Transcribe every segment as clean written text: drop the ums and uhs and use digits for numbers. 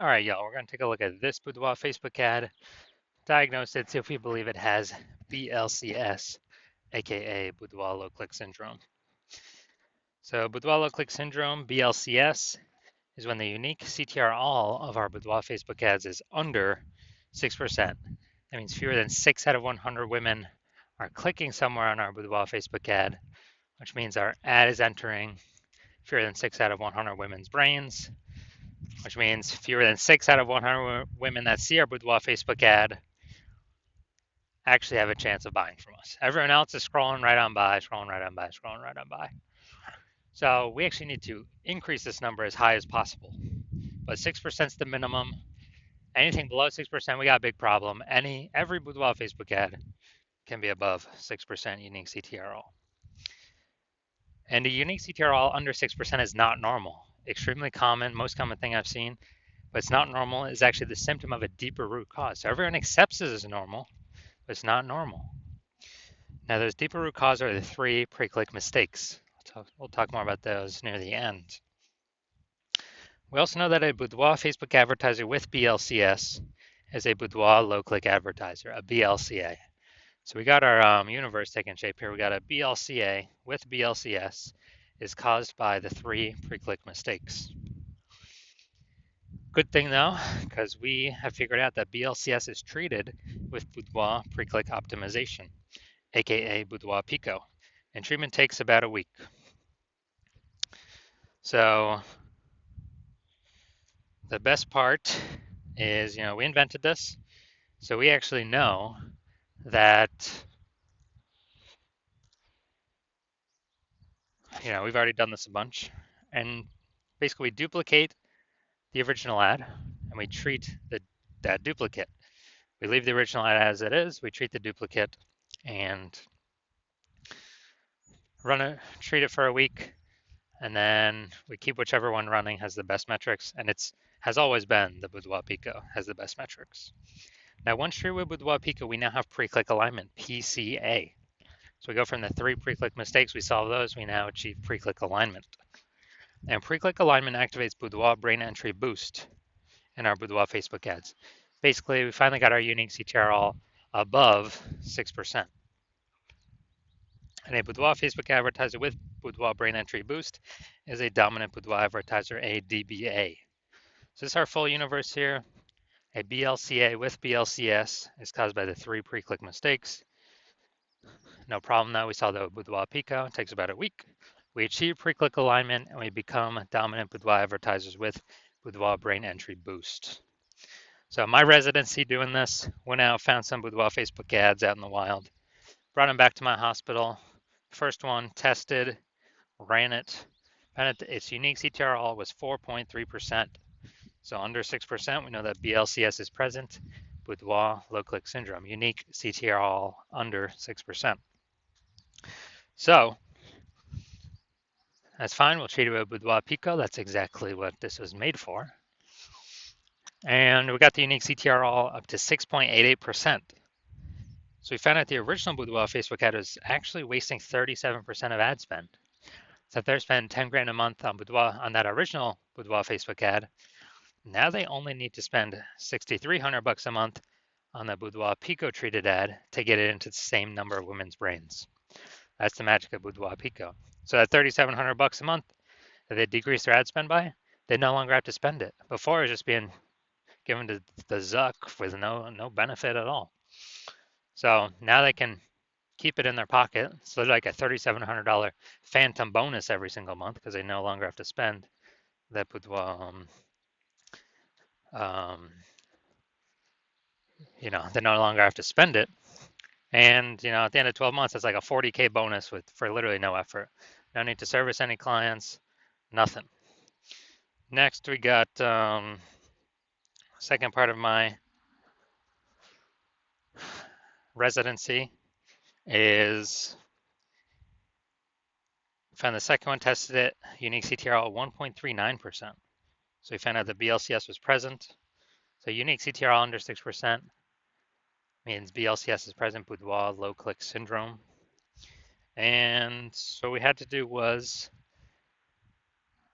All right, y'all, we're going to take a look at this Boudoir Facebook ad, diagnose it, see if we believe it has BLCS, aka Boudoir low click syndrome. So, Boudoir low click syndrome, BLCS, is when the unique CTR all of our Boudoir Facebook ads is under 6%. That means fewer than 6 out of 100 women are clicking somewhere on our Boudoir Facebook ad, which means our ad is entering fewer than 6 out of 100 women's brains, which means fewer than 6 out of 100 women that see our Boudoir Facebook ad actually have a chance of buying from us. Everyone else is scrolling right on by, scrolling right on by, scrolling right on by. So we actually need to increase this number as high as possible. But 6% is the minimum. Anything below 6%, we got a big problem. Every Boudoir Facebook ad can be above 6% unique CTRL. And a unique CTRL under 6% is not normal. Extremely common, most common thing I've seen, but it's not normal. Is actually the symptom of a deeper root cause. So everyone accepts this as normal, but it's not normal. Now, those deeper root cause are the 3 pre-click mistakes. We'll talk more about those near the end. We also know that a Boudoir Facebook advertiser with BLCS is a Boudoir low-click advertiser, a BLCA. So we got our universe taking shape here. We got a BLCA with BLCS is caused by the 3 pre-click mistakes. Good thing though, because we have figured out that BLCS is treated with Boudoir pre-click optimization, aka Boudoir Pico, and treatment takes about a week. So the best part is, we invented this, so we actually know that, we've already done this a bunch, and basically we duplicate the original ad and we treat that duplicate. We leave the original ad as it is, we treat the duplicate and treat it for a week, and then we keep whichever one running has the best metrics, and has always been the Boudoir Pico has the best metrics. Now, once treated with Boudoir Pico, we now have pre-click alignment, PCA. So we go from the 3 pre-click mistakes, we solve those, we now achieve pre-click alignment. And pre-click alignment activates Boudoir brain entry boost in our Boudoir Facebook ads. Basically, we finally got our unique CTRL above 6%. And a Boudoir Facebook advertiser with Boudoir brain entry boost is a dominant Boudoir advertiser, a DBA. So this is our full universe here. A BLCA with BLCS is caused by the 3 pre-click mistakes. No problem though, we saw the Boudoir Pico, it takes about a week. We achieve pre-click alignment and we become dominant Boudoir advertisers with Boudoir brain entry boost. So my residency doing this, went out, found some Boudoir Facebook ads out in the wild, brought them back to my hospital. First one, tested, ran it, found its unique CTRL was 4.3%. So under 6%, we know that BLCS is present. Boudoir low click syndrome, unique CTRL under 6%. So that's fine. We'll treat it with Boudoir Pico. That's exactly what this was made for. And we got the unique CTRL up to 6.88%. So we found out the original Boudoir Facebook ad was actually wasting 37% of ad spend. So if they're spending 10 grand a month on Boudoir, on that original Boudoir Facebook ad, now they only need to spend 6,300 bucks a month on the Boudoir Pico treated ad to get it into the same number of women's brains. That's the magic of Boudoir Pico. So at 3,700 bucks a month that they decrease their ad spend by, they no longer have to spend it. Before it was just being given to the Zuck with no benefit at all. So now they can keep it in their pocket. So they're like a $3,700 phantom bonus every single month because they no longer have to spend that Boudoir. They no longer have to spend it. And, at the end of 12 months, it's like a 40K bonus for literally no effort. No need to service any clients, nothing. Next, we got second part of my residency is found the second one, tested it, unique CTRL 1.39%. So we found out the BLCS was present. So unique CTRL under 6% means BLCS is present, Boudoir low click syndrome. And so what we had to do was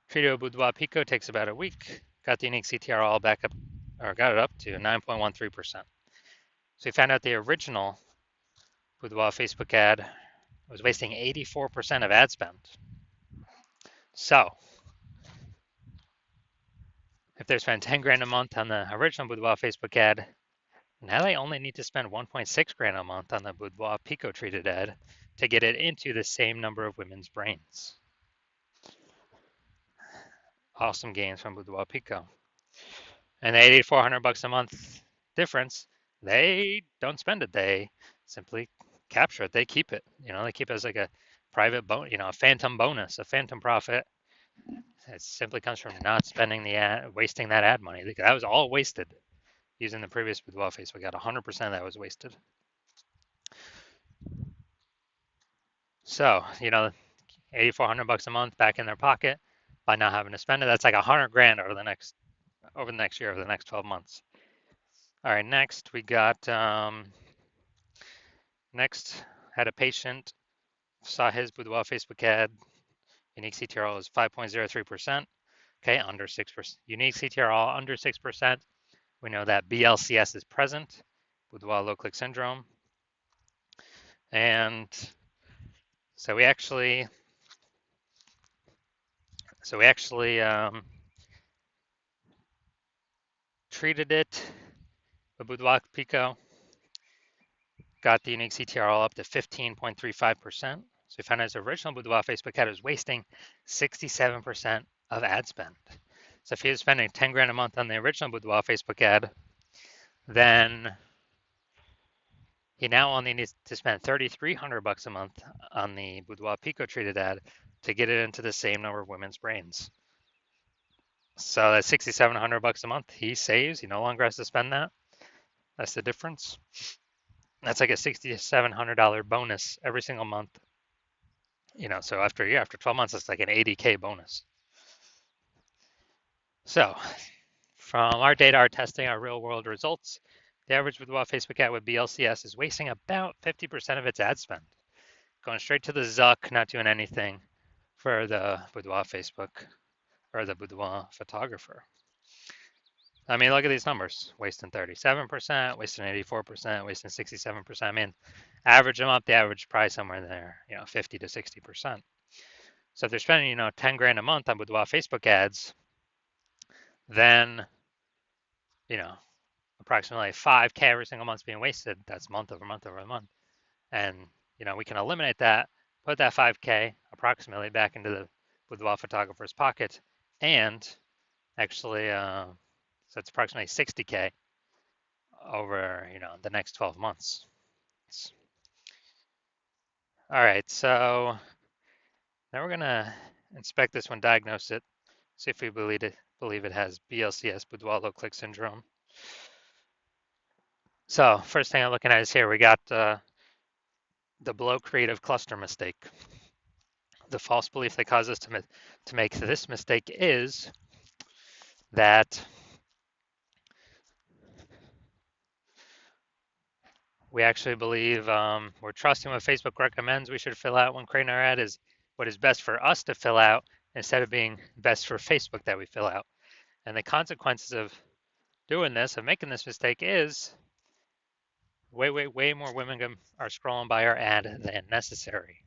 treat it with Boudoir Pico, takes about a week. got the unique CTR all back up, or got it up to 9.13%. So we found out the original Boudoir Facebook ad was wasting 84% of ad spend. So if they're spending 10 grand a month on the original Boudoir Facebook ad, now they only need to spend 1.6 grand a month on the Boudoir Pico treated ad to get it into the same number of women's brains. Awesome gains from Boudoir Pico. And the 8,400 bucks a month difference, they don't spend it. They simply capture it. They keep it. They keep it as like a private a phantom bonus, a phantom profit. It simply comes from not spending the ad, wasting that ad money. That was all wasted using the previous Boudoir Facebook ad. 100% of that was wasted. So, 8,400 bucks a month back in their pocket by not having to spend it. That's like 100 grand over the next year, over the next 12 months. All right, next we got next had a patient saw his Boudoir Facebook ad. Unique CTRL is 5.03%. Okay, under 6%. Unique CTRL under 6%. We know that BLCS is present, Boudoir low click syndrome. And so we actually treated it with Boudoir Pico, got the unique CTRL up to 15.35%. So we found his original Boudoir Facebook ad was wasting 67% of ad spend. So if he was spending 10 grand a month on the original Boudoir Facebook ad, then he now only needs to spend 3,300 bucks a month on the Boudoir Pico treated ad to get it into the same number of women's brains. So that's 6,700 bucks a month he saves. He no longer has to spend that. That's the difference. That's like a $6,700 bonus every single month. So after a year, after 12 months, it's like an 80K bonus. So from our data, our testing, our real world results, the average Boudoir Facebook ad with BLCS is wasting about 50% of its ad spend. Going straight to the Zuck, not doing anything for the Boudoir Facebook or the Boudoir photographer. I mean, look at these numbers. Wasting 37%, wasting 84%, wasting 67%. I mean, average them up, the average price somewhere in there, 50 to 60%. So if they're spending, 10 grand a month on Boudoir Facebook ads, then, approximately 5K every single month is being wasted. That's month over month over month. And, we can eliminate that, put that 5K approximately back into the Boudoir photographer's pocket, and actually, so it's approximately 60K over, the next 12 months. All right, so now we're gonna inspect this one, diagnose it, see if we believe it has BLCS, Boudoir low click syndrome. So first thing I'm looking at is here, we got the below creative cluster mistake. The false belief that caused us to make this mistake is that we actually believe we're trusting what Facebook recommends we should fill out when creating our ad is what is best for us to fill out instead of being best for Facebook that we fill out. And the consequences of doing this, of making this mistake, is way more women are scrolling by our ad than necessary,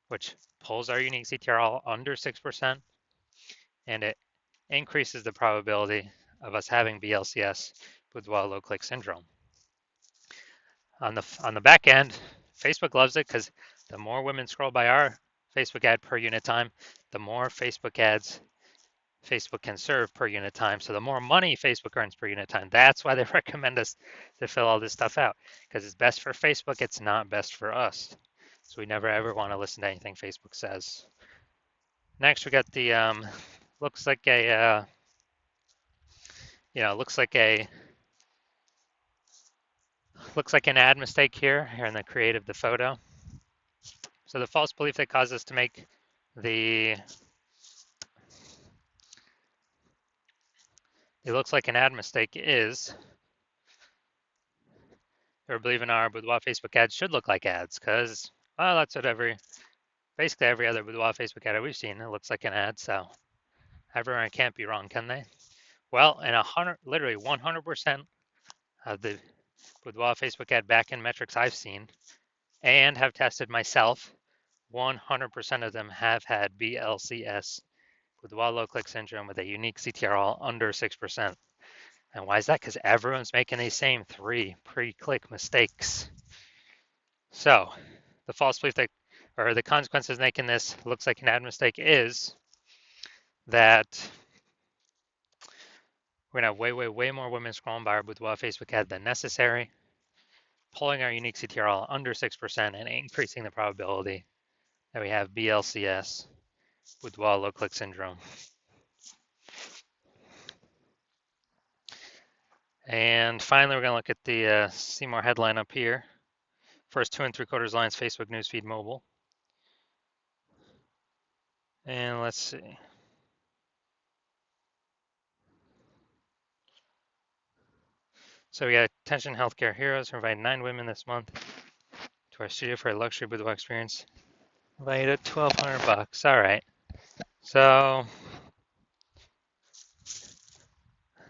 which pulls our unique CTRL under 6%, and it increases the probability of us having BLCS, Boudoir low click syndrome. On the back end, Facebook loves it because the more women scroll by our Facebook ad per unit time, the more Facebook ads Facebook can serve per unit time. So the more money Facebook earns per unit time. That's why they recommend us to fill all this stuff out, because it's best for Facebook. It's not best for us. So we never ever want to listen to anything Facebook says. Next, we got the looks like an ad mistake here in the creative, the photo. So the false belief that caused us to make it looks like an ad mistake is we're believing our Boudoir Facebook ads should look like ads, because, well, that's what basically every other Boudoir Facebook ad we've seen, it looks like an ad, so everyone can't be wrong, can they? Well, and literally 100% of the Boudoir Facebook ad backend metrics I've seen and have tested myself, 100% of them have had BLCS, Boudoir low click syndrome, with a unique CTRL under 6%. And why is that? Because everyone's making these same 3 pre-click mistakes. So the false belief that, or the consequences of making this looks like an ad mistake is that we're gonna have way more women scrolling by our Boudoir Facebook ad than necessary, pulling our unique CTRL under 6% and increasing the probability that we have BLCS, Boudoir low click syndrome. And finally, we're gonna look at the see more headline up here. First 2 3/4 lines, Facebook newsfeed mobile. And let's see. So we got Attention Healthcare Heroes inviting 9 women this month to our studio for a luxury boudoir experience. Valued at $1,200. All right. So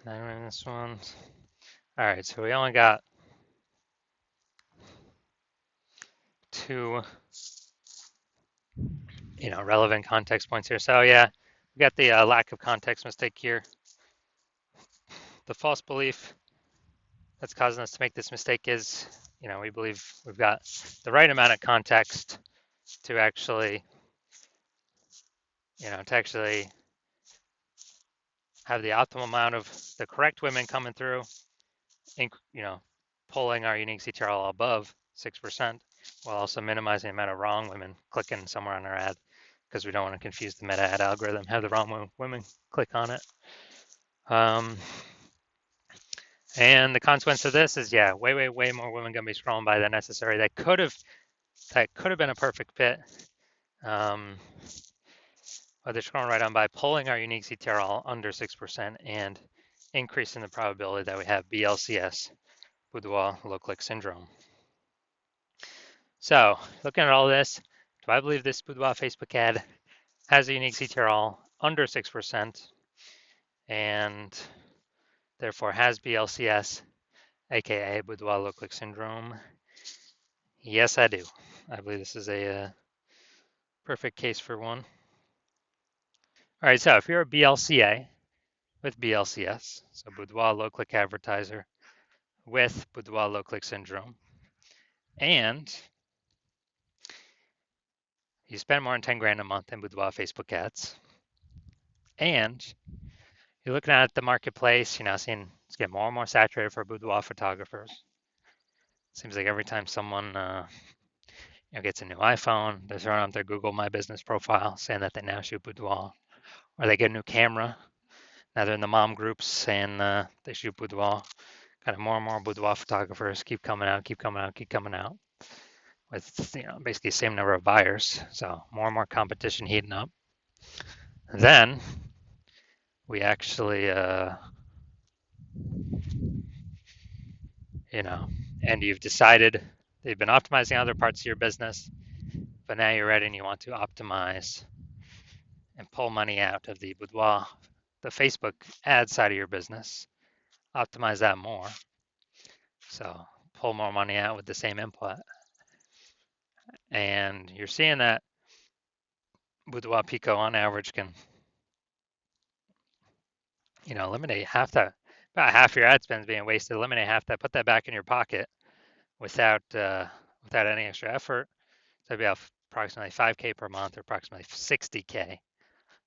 9 women this one. All right. So we only got 2, relevant context points here. So yeah, we got the lack of context mistake here. The false belief that's causing us to make this mistake is, we believe we've got the right amount of context to actually, have the optimal amount of the correct women coming through, pulling our unique CTRL above 6%, while also minimizing the amount of wrong women clicking somewhere on our ad, because we don't want to confuse the meta ad algorithm, have the wrong women click on it. And the consequence of this is, yeah, way more women gonna be scrolling by than necessary. That could have been a perfect fit. But they're scrolling right on by, pulling our unique CTRL under 6% and increasing the probability that we have BLCS, Boudoir low click syndrome. So looking at all this, do I believe this Boudoir Facebook ad has a unique CTRL under 6% and therefore has BLCS, aka Boudoir low click syndrome? Yes, I do. I believe this is a perfect case for one. All right, so if you're a BLCA with BLCS, so Boudoir low click advertiser with Boudoir low click syndrome, and you spend more than 10 grand a month in Boudoir Facebook ads, and you're looking at the marketplace, seeing it's getting more and more saturated for boudoir photographers. Seems like every time someone gets a new iPhone, they're throwing up their Google My Business profile saying that they now shoot boudoir, or they get a new camera. Now they're in the mom groups saying they shoot boudoir. Kind of more and more boudoir photographers keep coming out, with basically the same number of buyers. So more and more competition heating up. Then we actually, and you've decided that you've been optimizing other parts of your business, but now you're ready and you want to optimize and pull money out of the boudoir, the Facebook ad side of your business, optimize that more. So pull more money out with the same input. And you're seeing that Boudoir Pico on average can, eliminate about half your ad spend being wasted, eliminate half that, put that back in your pocket without any extra effort. So it'd be approximately 5K per month, or approximately 60K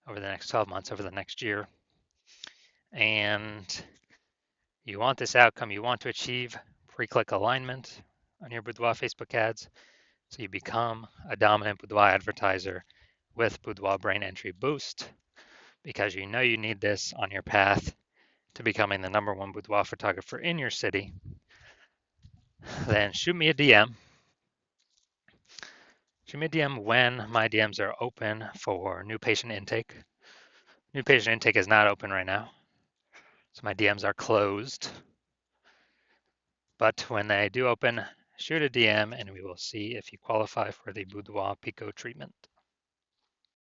over the next 12 months, over the next year. And you want this outcome, you want to achieve pre-click alignment on your Boudoir Facebook ads, so you become a dominant Boudoir advertiser with Boudoir Brain Entry Boost, because you need this on your path to becoming the #1 boudoir photographer in your city. Then shoot me a DM. Shoot me a DM when my DMs are open for new patient intake. New patient intake is not open right now, so my DMs are closed. But when they do open, shoot a DM and we will see if you qualify for the Boudoir Pico treatment.